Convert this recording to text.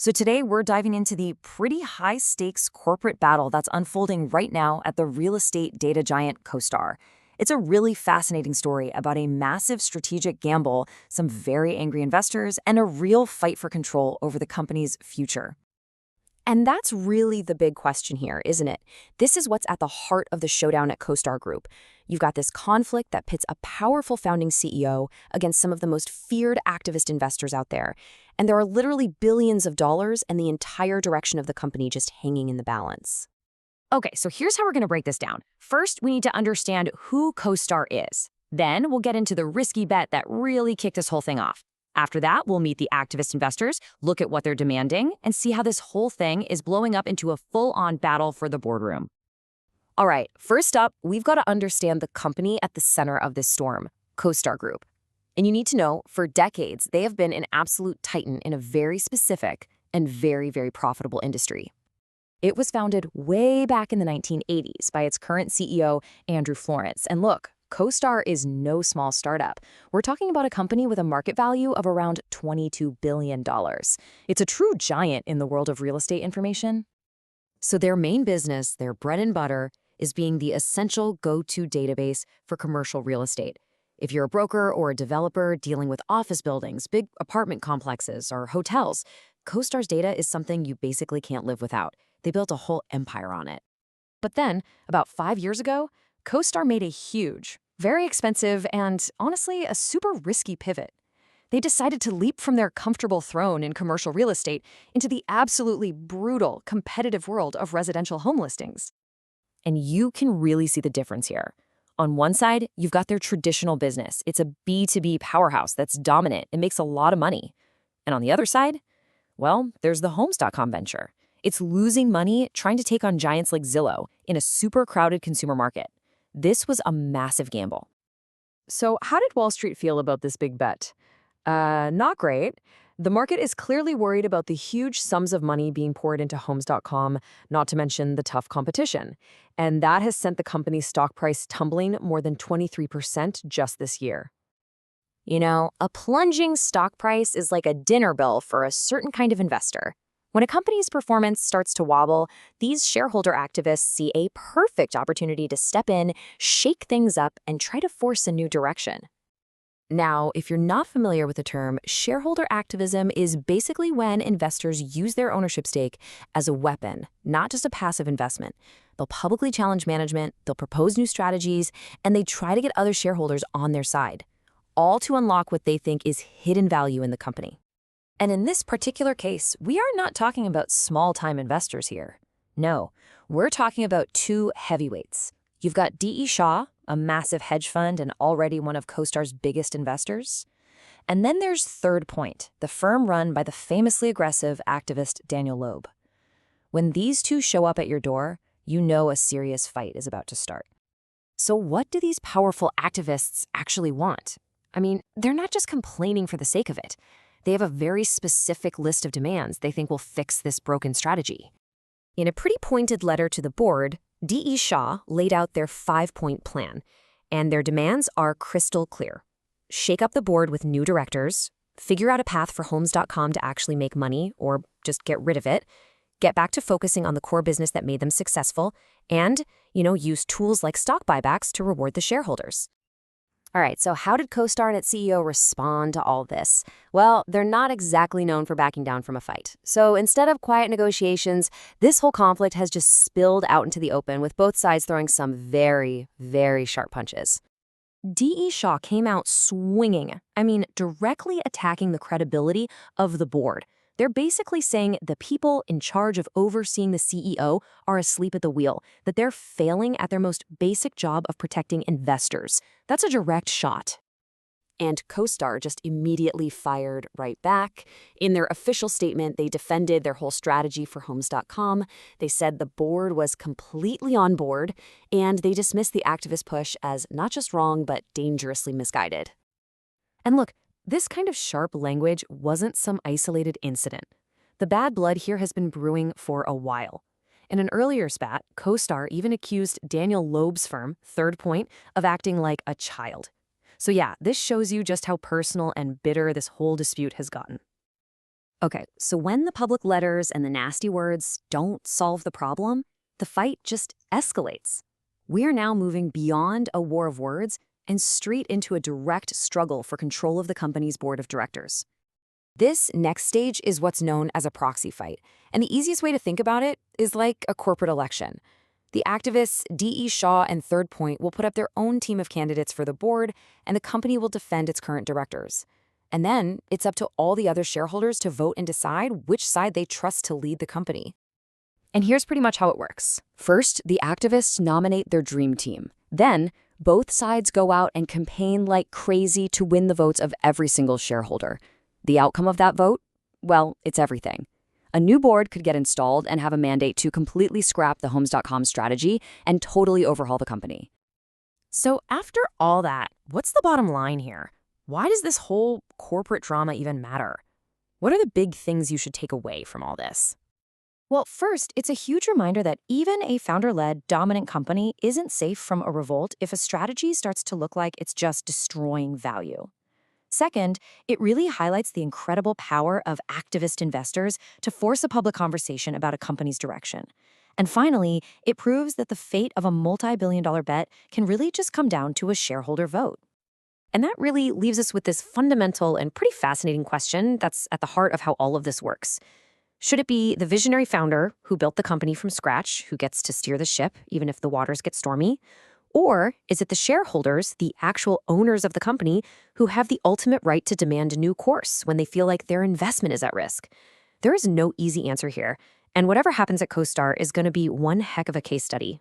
So today we're diving into the pretty high-stakes corporate battle that's unfolding right now at the real estate data giant CoStar. It's a really fascinating story about a massive strategic gamble, some very angry investors, and a real fight for control over the company's future. And that's really the big question here, isn't it? This is what's at the heart of the showdown at CoStar Group. You've got this conflict that pits a powerful founding CEO against some of the most feared activist investors out there. And there are literally billions of dollars and the entire direction of the company just hanging in the balance. Okay, so here's how we're going to break this down. First, we need to understand who CoStar is. Then we'll get into the risky bet that really kicked this whole thing off. After that, we'll meet the activist investors, look at what they're demanding, and see how this whole thing is blowing up into a full-on battle for the boardroom. All right, first up, we've got to understand the company at the center of this storm, CoStar Group. And you need to know, for decades, they have been an absolute titan in a very specific and very, very profitable industry. It was founded way back in the 1980s by its current CEO, Andrew Florance. And look, CoStar is no small startup. We're talking about a company with a market value of around $22 billion. It's a true giant in the world of real estate information. So their main business, their bread and butter, is being the essential go-to database for commercial real estate. If you're a broker or a developer dealing with office buildings, big apartment complexes, or hotels, CoStar's data is something you basically can't live without. They built a whole empire on it. But then, about 5 years ago, CoStar made a huge, very expensive, and honestly, a super risky pivot. They decided to leap from their comfortable throne in commercial real estate into the absolutely brutal, competitive world of residential home listings. And you can really see the difference here. On one side, you've got their traditional business. It's a B2B powerhouse that's dominant and makes a lot of money. And on the other side, well, there's the Homes.com venture. It's losing money trying to take on giants like Zillow in a super crowded consumer market. This was a massive gamble. So how did Wall Street feel about this big bet? Not great. The market is clearly worried about the huge sums of money being poured into Homes.com, not to mention the tough competition. And that has sent the company's stock price tumbling more than 23% just this year. You know, a plunging stock price is like a dinner bill for a certain kind of investor. When a company's performance starts to wobble, these shareholder activists see a perfect opportunity to step in, shake things up, and try to force a new direction. Now, if you're not familiar with the term, shareholder activism is basically when investors use their ownership stake as a weapon, not just a passive investment. They'll publicly challenge management, they'll propose new strategies, and they try to get other shareholders on their side, all to unlock what they think is hidden value in the company. And in this particular case, we are not talking about small-time investors here. No, we're talking about two heavyweights. You've got D.E. Shaw, a massive hedge fund and already one of CoStar's biggest investors. And then there's Third Point, the firm run by the famously aggressive activist Daniel Loeb. When these two show up at your door, you know a serious fight is about to start. So what do these powerful activists actually want? I mean, they're not just complaining for the sake of it. They have a very specific list of demands they think will fix this broken strategy. In a pretty pointed letter to the board, D.E. Shaw laid out their 5-point plan, and their demands are crystal clear. Shake up the board with new directors, figure out a path for Homes.com to actually make money or just get rid of it, get back to focusing on the core business that made them successful, and, use tools like stock buybacks to reward the shareholders. All right, so how did CoStar and its CEO respond to all this? Well, they're not exactly known for backing down from a fight. So instead of quiet negotiations, this whole conflict has just spilled out into the open, with both sides throwing some very, very sharp punches. D.E. Shaw came out swinging, directly attacking the credibility of the board. They're basically saying the people in charge of overseeing the CEO are asleep at the wheel, that they're failing at their most basic job of protecting investors. That's a direct shot. And CoStar just immediately fired right back. In their official statement, they defended their whole strategy for Homes.com. They said the board was completely on board, and they dismissed the activist push as not just wrong, but dangerously misguided. And look, this kind of sharp language wasn't some isolated incident. The bad blood here has been brewing for a while. In an earlier spat, CoStar even accused Daniel Loeb's firm, Third Point, of acting like a child. So yeah, this shows you just how personal and bitter this whole dispute has gotten. Okay, so when the public letters and the nasty words don't solve the problem, the fight just escalates. We are now moving beyond a war of words and straight into a direct struggle for control of the company's board of directors. This next stage is what's known as a proxy fight, and the easiest way to think about it is like a corporate election. The activists D.E. Shaw and Third Point will put up their own team of candidates for the board, and the company will defend its current directors. And then it's up to all the other shareholders to vote and decide which side they trust to lead the company. And here's pretty much how it works. First, the activists nominate their dream team. Then, both sides go out and campaign like crazy to win the votes of every single shareholder. The outcome of that vote? Well, it's everything. A new board could get installed and have a mandate to completely scrap the Homes.com strategy and totally overhaul the company. So after all that, what's the bottom line here? Why does this whole corporate drama even matter? What are the big things you should take away from all this? Well, first, it's a huge reminder that even a founder-led, dominant company isn't safe from a revolt if a strategy starts to look like it's just destroying value. Second, it really highlights the incredible power of activist investors to force a public conversation about a company's direction. And finally, it proves that the fate of a multi-billion-dollar bet can really just come down to a shareholder vote. And that really leaves us with this fundamental and pretty fascinating question that's at the heart of how all of this works. Should it be the visionary founder who built the company from scratch who gets to steer the ship, even if the waters get stormy? Or is it the shareholders, the actual owners of the company, who have the ultimate right to demand a new course when they feel like their investment is at risk? There is no easy answer here, and whatever happens at CoStar is going to be one heck of a case study.